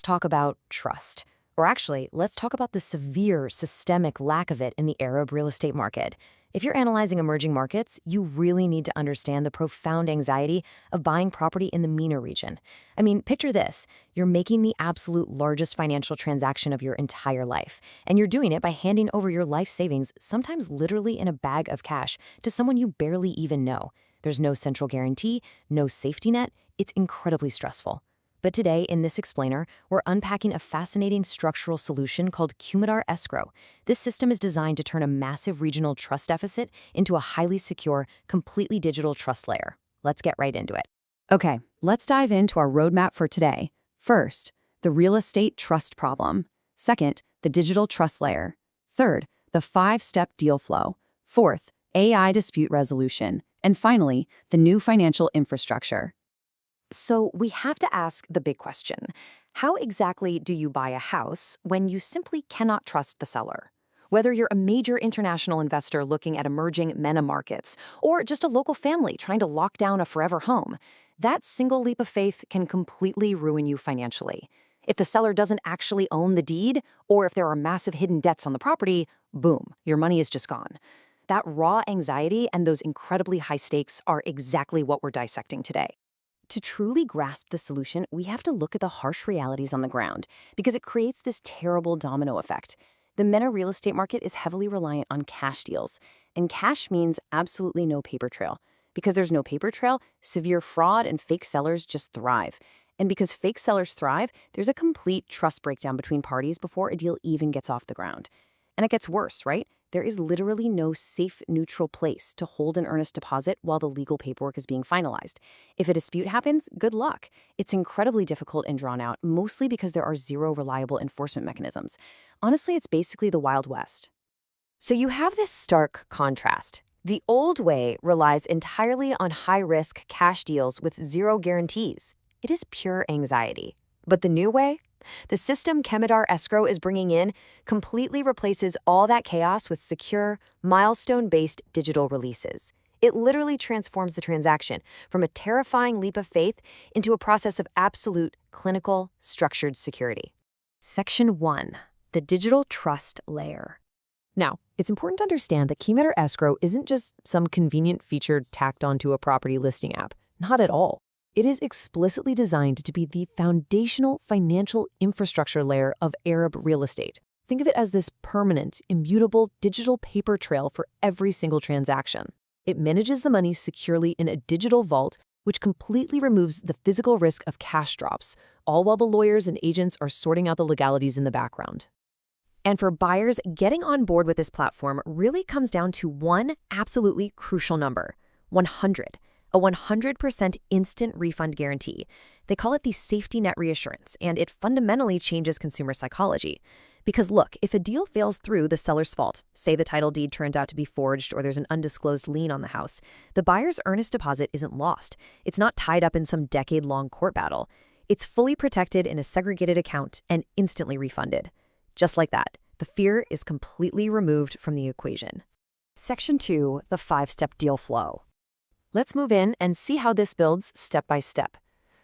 talk about trust. Or actually, let's talk about the severe systemic lack of it in the Arab real estate market. If you're analyzing emerging markets, you really need to understand the profound anxiety of buying property in the MENA region. I mean, picture this. You're making the absolute largest financial transaction of your entire life, and you're doing it by handing over your life savings, sometimes literally in a bag of cash, to someone you barely even know. There's no central guarantee, no safety net. It's incredibly stressful. But today, in this explainer, we're unpacking a fascinating structural solution called Kemedar Escrow. This system is designed to turn a massive regional trust deficit into a highly secure, completely digital trust layer. Let's get right into it. Okay, let's dive into our roadmap for today. First, the real estate trust problem. Second, the digital trust layer. Third, the 5-step deal flow. Fourth, AI dispute resolution. And finally, the new financial infrastructure. So we have to ask the big question. How exactly do you buy a house when you simply cannot trust the seller? Whether you're a major international investor looking at emerging MENA markets, or just a local family trying to lock down a forever home, that single leap of faith can completely ruin you financially. If the seller doesn't actually own the deed, or if there are massive hidden debts on the property, boom, your money is just gone. That raw anxiety and those incredibly high stakes are exactly what we're dissecting today. To truly grasp the solution, we have to look at the harsh realities on the ground, because it creates this terrible domino effect. The MENA real estate market is heavily reliant on cash deals, and cash means absolutely no paper trail. Because there's no paper trail, severe fraud and fake sellers just thrive. And because fake sellers thrive, there's a complete trust breakdown between parties before a deal even gets off the ground. And it gets worse, right? There is literally no safe, neutral place to hold an earnest deposit while the legal paperwork is being finalized. If a dispute happens, good luck. It's incredibly difficult and drawn out, mostly because there are zero reliable enforcement mechanisms. Honestly, it's basically the Wild West. So you have this stark contrast. The old way relies entirely on high-risk cash deals with zero guarantees. It is pure anxiety. But the new way? The system Kemedar Escrow is bringing in completely replaces all that chaos with secure, milestone-based digital releases. It literally transforms the transaction from a terrifying leap of faith into a process of absolute, clinical, structured security. Section 1. The digital trust layer. Now, it's important to understand that Kemedar Escrow isn't just some convenient feature tacked onto a property listing app. Not at all. It is explicitly designed to be the foundational financial infrastructure layer of Arab real estate. Think of it as this permanent, immutable digital paper trail for every single transaction. It manages the money securely in a digital vault, which completely removes the physical risk of cash drops, all while the lawyers and agents are sorting out the legalities in the background. And for buyers, getting on board with this platform really comes down to one absolutely crucial number: 100. A 100% instant refund guarantee. They call it the safety net reassurance, and it fundamentally changes consumer psychology. Because look, if a deal fails through the seller's fault, say the title deed turned out to be forged or there's an undisclosed lien on the house, the buyer's earnest deposit isn't lost. It's not tied up in some decade-long court battle. It's fully protected in a segregated account and instantly refunded. Just like that, the fear is completely removed from the equation. Section 2, the 5-step deal flow. Let's move in and see how this builds step by step.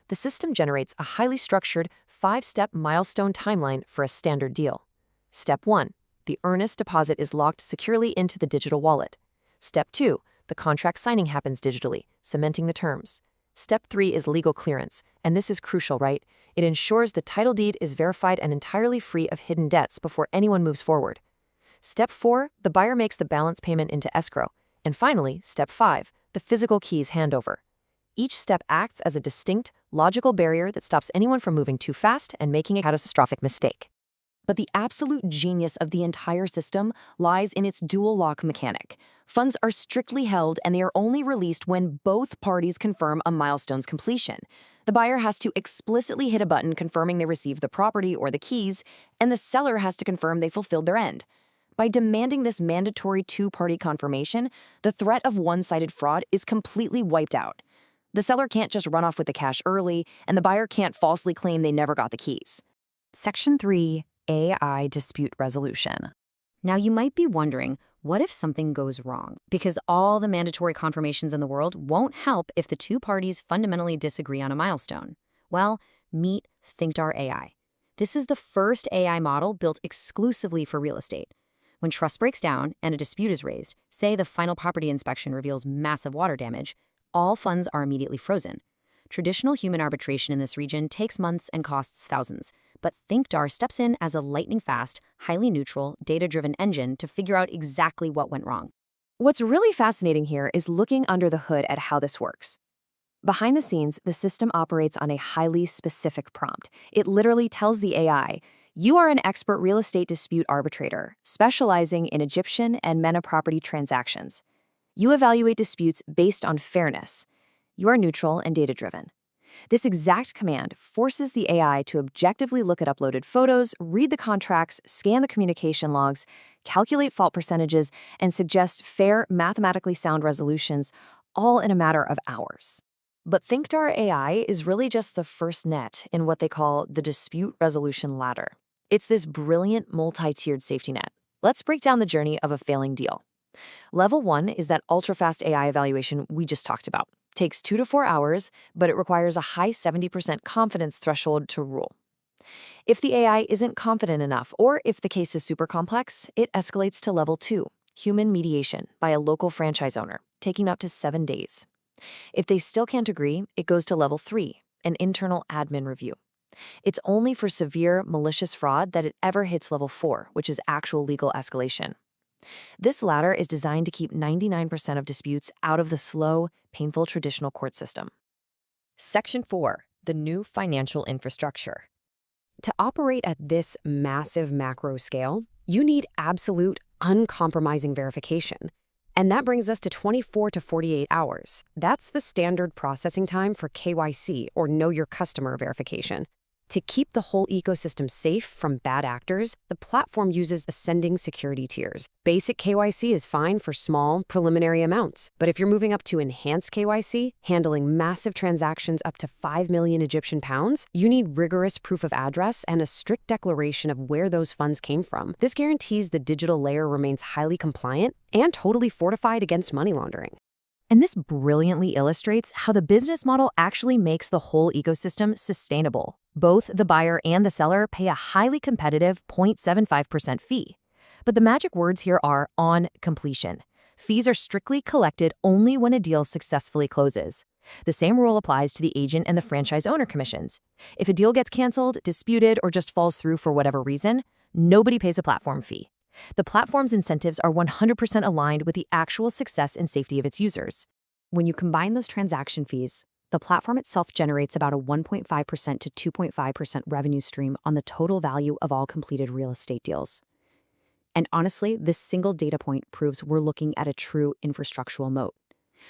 The system generates a highly structured 5-step milestone timeline for a standard deal. Step 1, the earnest deposit is locked securely into the digital wallet. Step 2, the contract signing happens digitally, cementing the terms. Step 3 is legal clearance, and this is crucial, right? It ensures the title deed is verified and entirely free of hidden debts before anyone moves forward. Step 4, the buyer makes the balance payment into escrow. And finally, Step 5, the physical keys handover. Each step acts as a distinct, logical barrier that stops anyone from moving too fast and making a catastrophic mistake. But the absolute genius of the entire system lies in its dual lock mechanic. Funds are strictly held and they are only released when both parties confirm a milestone's completion. The buyer has to explicitly hit a button confirming they received the property or the keys, and the seller has to confirm they fulfilled their end. By demanding this mandatory two-party confirmation, the threat of one-sided fraud is completely wiped out. The seller can't just run off with the cash early, and the buyer can't falsely claim they never got the keys. Section 3, AI dispute resolution. Now you might be wondering, what if something goes wrong? Because all the mandatory confirmations in the world won't help if the two parties fundamentally disagree on a milestone. Well, meet ThinkDar AI. This is the first AI model built exclusively for real estate. When trust breaks down and a dispute is raised, say the final property inspection reveals massive water damage, all funds are immediately frozen. Traditional human arbitration in this region takes months and costs thousands, but ThinkDAR steps in as a lightning-fast, highly neutral, data-driven engine to figure out exactly what went wrong. What's really fascinating here is looking under the hood at how this works. Behind the scenes, the system operates on a highly specific prompt. It literally tells the AI, "You are an expert real estate dispute arbitrator, specializing in Egyptian and MENA property transactions. You evaluate disputes based on fairness. You are neutral and data-driven." This exact command forces the AI to objectively look at uploaded photos, read the contracts, scan the communication logs, calculate fault percentages, and suggest fair, mathematically sound resolutions, all in a matter of hours. But ThinkDAR AI is really just the first net in what they call the dispute resolution ladder. It's this brilliant multi-tiered safety net. Let's break down the journey of a failing deal. Level 1 is that ultra-fast AI evaluation we just talked about. Takes 2 to 4 hours, but it requires a high 70% confidence threshold to rule. If the AI isn't confident enough, or if the case is super complex, it escalates to level 2, human mediation by a local franchise owner, taking up to 7 days. If they still can't agree, it goes to level 3, an internal admin review. It's only for severe, malicious fraud that it ever hits level 4, which is actual legal escalation. This ladder is designed to keep 99% of disputes out of the slow, painful traditional court system. Section 4, the new financial infrastructure. To operate at this massive macro scale, you need absolute, uncompromising verification. And that brings us to 24 to 48 hours. That's the standard processing time for KYC, or Know Your Customer verification. To keep the whole ecosystem safe from bad actors, the platform uses ascending security tiers. Basic KYC is fine for small, preliminary amounts. But if you're moving up to enhanced KYC, handling massive transactions up to 5 million Egyptian pounds, you need rigorous proof of address and a strict declaration of where those funds came from. This guarantees the digital layer remains highly compliant and totally fortified against money laundering. And this brilliantly illustrates how the business model actually makes the whole ecosystem sustainable. Both the buyer and the seller pay a highly competitive 0.75% fee. But the magic words here are on completion. Fees are strictly collected only when a deal successfully closes. The same rule applies to the agent and the franchise owner commissions. If a deal gets canceled, disputed, or just falls through for whatever reason, nobody pays a platform fee. The platform's incentives are 100% aligned with the actual success and safety of its users. When you combine those transaction fees, the platform itself generates about a 1.5% to 2.5% revenue stream on the total value of all completed real estate deals. And honestly, this single data point proves we're looking at a true infrastructural moat.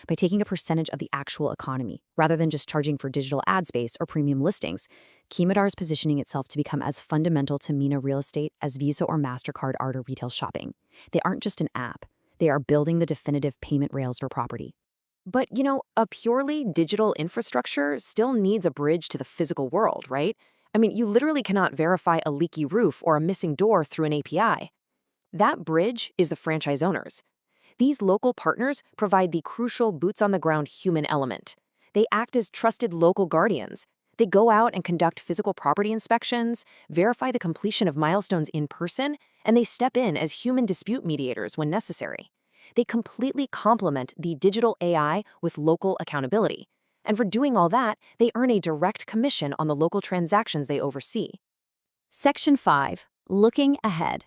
By taking a percentage of the actual economy, rather than just charging for digital ad space or premium listings, Kemedar is positioning itself to become as fundamental to MENA real estate as Visa or MasterCard are to retail shopping. They aren't just an app. They are building the definitive payment rails for property. But, a purely digital infrastructure still needs a bridge to the physical world, right? I mean, you literally cannot verify a leaky roof or a missing door through an API. That bridge is the franchise owners. These local partners provide the crucial boots-on-the-ground human element. They act as trusted local guardians. They go out and conduct physical property inspections, verify the completion of milestones in person, and they step in as human dispute mediators when necessary. They completely complement the digital AI with local accountability. And for doing all that, they earn a direct commission on the local transactions they oversee. Section 5, looking ahead.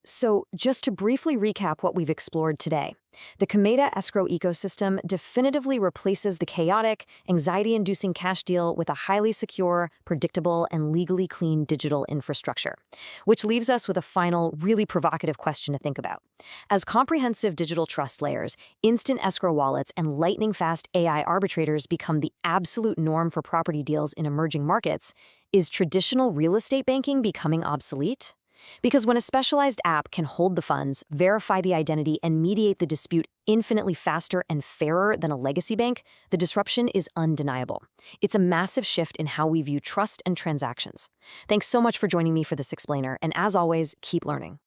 So, just to briefly recap what we've explored today, the Kemedar Escrow ecosystem definitively replaces the chaotic, anxiety-inducing cash deal with a highly secure, predictable, and legally clean digital infrastructure. Which leaves us with a final, really provocative question to think about. As comprehensive digital trust layers, instant escrow wallets, and lightning-fast AI arbitrators become the absolute norm for property deals in emerging markets, is traditional real estate banking becoming obsolete? Because when a specialized app can hold the funds, verify the identity, and mediate the dispute infinitely faster and fairer than a legacy bank, the disruption is undeniable. It's a massive shift in how we view trust and transactions. Thanks so much for joining me for this explainer, and as always, keep learning.